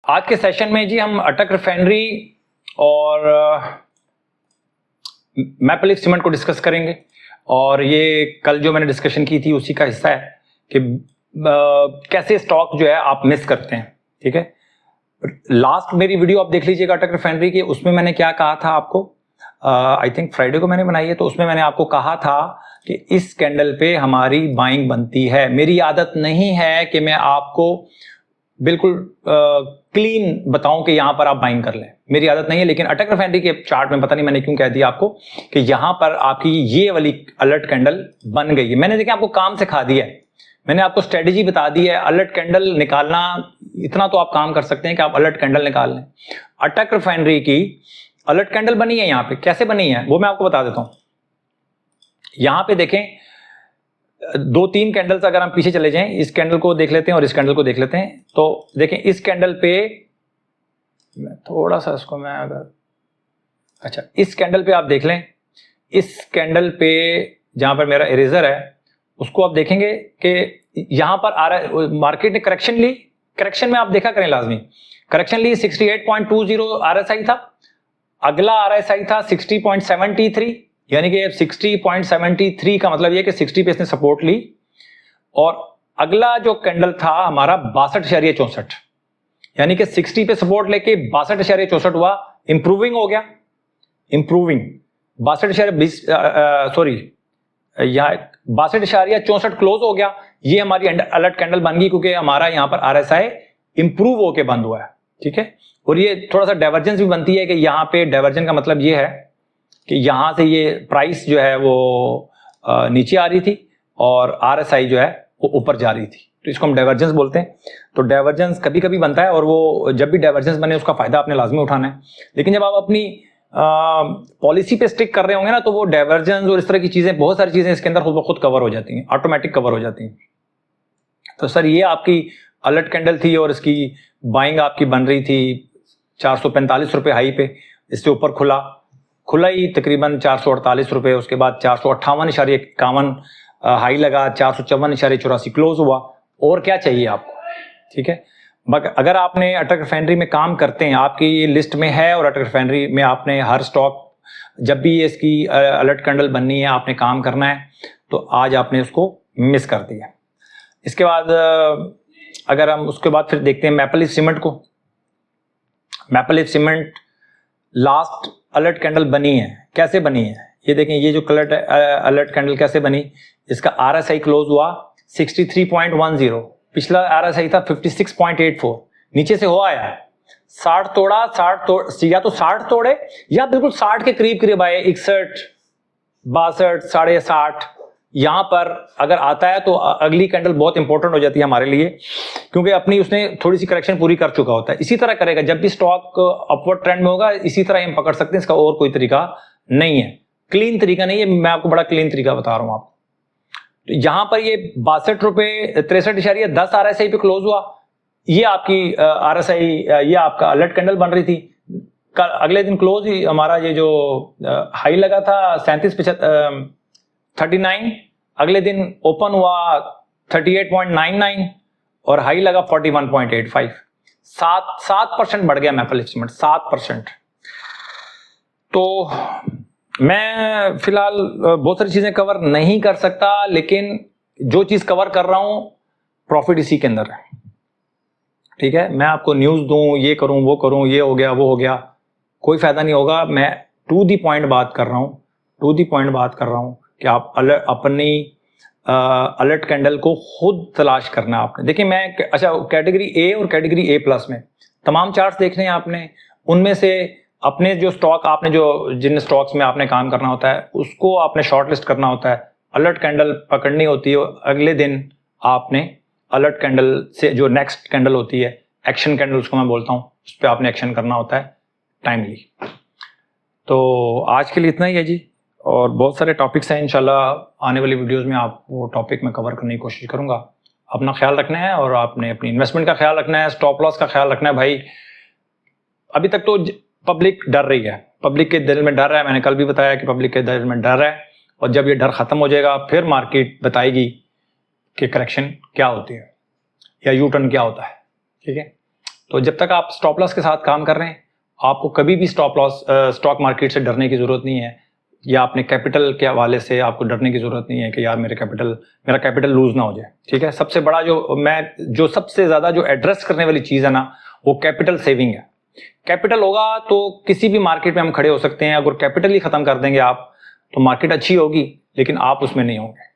आज के सेशन में जी हम अटक रिफाइनरी और मैपल लीफ सीमेंट को डिस्कस करेंगे। और ये कल जो मैंने डिस्कशन की थी उसी का हिस्सा है कि कैसे स्टॉक जो है आप मिस करते हैं। ठीक है, लास्ट मेरी वीडियो आप देख लीजिएगा अटक रिफाइनरी की, उसमें मैंने क्या कहा था आपको, आई थिंक फ्राइडे को मैंने बनाई है, तो उसमें मैंने आपको कहा था कि इस कैंडल पे हमारी बाइंग बनती है। मेरी आदत नहीं है कि मैं आपको बिल्कुल क्लीन बताऊं कि यहां पर आप बाइंग कर लें, मेरी आदत नहीं है। लेकिन अटक रिफाइनरी के चार्ट में पता नहीं मैंने क्यों कह दिया आपको कि यहां पर आपकी ये वाली अलर्ट कैंडल बन गई है। मैंने देखिए आपको काम सिखा दिया है, मैंने आपको स्ट्रेटेजी बता दी है। अलर्ट कैंडल निकालना, इतना तो आप काम कर सकते हैं कि आप अलर्ट कैंडल निकाल लें। अटक रिफाइनरी की अलर्ट कैंडल बनी है, यहां पे कैसे बनी है वो मैं आपको बता देता हूं। यहां पे देखें, दो तीन कैंडल्स अगर हम पीछे चले जाएं, इस कैंडल को देख लेते हैं और इस कैंडल को देख लेते हैं, तो देखें इस कैंडल पे थोड़ा सा इसको मैं अगर, अच्छा इस कैंडल पे आप देख लें, इस कैंडल पे जहां पर मेरा इरेजर है उसको आप देखेंगे कि यहां पर आ रहा है, मार्केट ने करेक्शन ली। करेक्शन में आप देखा करें, लाजमी करेक्शन ली। 68.20 आरएसआई था, अगला आरएसआई था 60.73, यानी कि 60.73 का मतलब यह कि 60 पे इसने सपोर्ट ली। और अगला जो कैंडल था हमारा 62.64, यानी कि 60 पे सपोर्ट लेके 62.64 हुआ, इंप्रूविंग हो गया। इंप्रूविंग 62.64 क्लोज हो गया। ये हमारी अलर्ट कैंडल बन गई क्योंकि हमारा यहां पर आरएसआई इंप्रूव होके बंद हुआ है। ठीक है, और ये थोड़ा सा डाइवर्जेंस भी बनती है कि यहां पे डाइवर्जन का मतलब ये है कि यहां से ये प्राइस जो है वो नीचे आ रही थी और आरएसआई जो है वो ऊपर जा रही थी, तो इसको हम डाइवर्जेंस बोलते हैं। तो डाइवर्जेंस कभी कभी बनता है और वो जब भी डाइवर्जेंस बने उसका फायदा आपने लाजमी उठाना है। लेकिन जब आप अपनी पॉलिसी पे स्टिक कर रहे होंगे ना, तो वो डाइवर्जेंस और इस तरह की चीजें, बहुत सारी चीजें इसके अंदर खुद ब खुद कवर हो जाती हैं, ऑटोमेटिक कवर हो जाती हैं। तो सर ये आपकी अलर्ट कैंडल थी और इसकी बाइंग आपकी बन रही थी 445 रुपए हाई पे, इससे ऊपर खुला ही तकरीबन 448 रुपए, उसके बाद 458.51 हाई लगा, 454.84 क्लोज हुआ। और क्या चाहिए आपको? ठीक है, अगर आपने अटक रिफाइनरी में काम करते हैं, आपकी ये लिस्ट में है और अटक रिफाइनरी में आपने हर स्टॉक जब भी इसकी अलर्ट कैंडल बननी है आपने काम करना है, तो आज आपने उसको मिस कर दिया। इसके बाद अगर हम उसके बाद फिर देखते हैं मैपल लीफ सीमेंट को। Maple leaf cement last alert candle बनी है, कैसे बनी है ये देखें। ये जो अलर्ट कैंडल कैसे बनी, इसका आरएसआई क्लोज हुआ 63.10, पिछला आरएसआई था 56.84, नीचे से हो आया 60 तोड़ा, 60 या तो 60 तोड़े या बिल्कुल 60 के करीब करीब आए, 61, 62, 60.5। यहां पर अगर आता है तो अगली कैंडल बहुत इंपॉर्टेंट हो जाती है हमारे लिए, क्योंकि अपनी उसने थोड़ी सी करेक्शन पूरी कर चुका होता है। इसी तरह करेगा जब भी स्टॉक अपवर्ड ट्रेंड में होगा, इसी तरह हम पकड़ सकते हैं, इसका और कोई तरीका नहीं है, क्लीन तरीका नहीं है। मैं आपको बड़ा क्लीन तरीका बता रहा हूं आपको। तो यहां पर ये 62 रुपए 63.10 आरएसआई पे क्लोज हुआ। ये आपकी आरएसआई, ये आपका अलर्ट कैंडल बन रही थी। अगले दिन क्लोज ही हमारा ये जो हाई लगा था 39, अगले दिन ओपन हुआ 38.99 और हाई लगा 41.85। 7% बढ़ गया मैपल लीफ सीमेंट, 7%। तो मैं फिलहाल बहुत सारी चीजें कवर नहीं कर सकता, लेकिन जो चीज कवर कर रहा हूं प्रॉफिट इसी के अंदर है। ठीक है, मैं आपको न्यूज दूं, ये करूं वो करूं, ये हो गया वो हो गया, कोई फायदा नहीं होगा। मैं टू दी पॉइंट बात कर रहा हूं कि आप अपनी अलर्ट कैंडल को खुद तलाश करना है आपने। देखिए मैं, अच्छा कैटेगरी ए और कैटेगरी ए प्लस में तमाम चार्ट्स देखने हैं आपने, उनमें से अपने जो स्टॉक आपने जिन स्टॉक्स में आपने काम करना होता है उसको आपने शॉर्ट लिस्ट करना होता है। अलर्ट कैंडल पकड़नी होती है, अगले दिन आपने अलर्ट कैंडल से जो नेक्स्ट कैंडल होती है, एक्शन कैंडल उसको मैं बोलता हूँ, उस पर आपने एक्शन करना होता है टाइमली। तो आज के लिए इतना ही है जी, और बहुत सारे टॉपिक्स हैं, इंशाल्लाह आने वाली वीडियोस में आप वो टॉपिक में कवर करने की कोशिश करूंगा। अपना ख्याल रखना है और आपने अपनी इन्वेस्टमेंट का ख्याल रखना है, स्टॉप लॉस का ख्याल रखना है। भाई अभी तक तो पब्लिक डर रही है, पब्लिक के दिल में डर है, मैंने कल भी बताया कि पब्लिक के दिल में डर है, और जब ये डर खत्म हो जाएगा फिर मार्केट बताएगी कि करेक्शन क्या होती है या यू टर्न क्या होता है। ठीक है, तो जब तक आप स्टॉप लॉस के साथ काम कर रहे हैं, आपको कभी भी स्टॉक मार्केट से डरने की जरूरत नहीं है, या अपने कैपिटल के हवाले से आपको डरने की जरूरत नहीं है कि यार मेरा कैपिटल लूज ना हो जाए। ठीक है, सबसे बड़ा जो सबसे ज्यादा जो एड्रेस करने वाली चीज है ना, वो कैपिटल सेविंग है। कैपिटल होगा तो किसी भी मार्केट में हम खड़े हो सकते हैं। अगर कैपिटल ही खत्म कर देंगे आप, तो मार्केट अच्छी होगी लेकिन आप उसमें नहीं होंगे।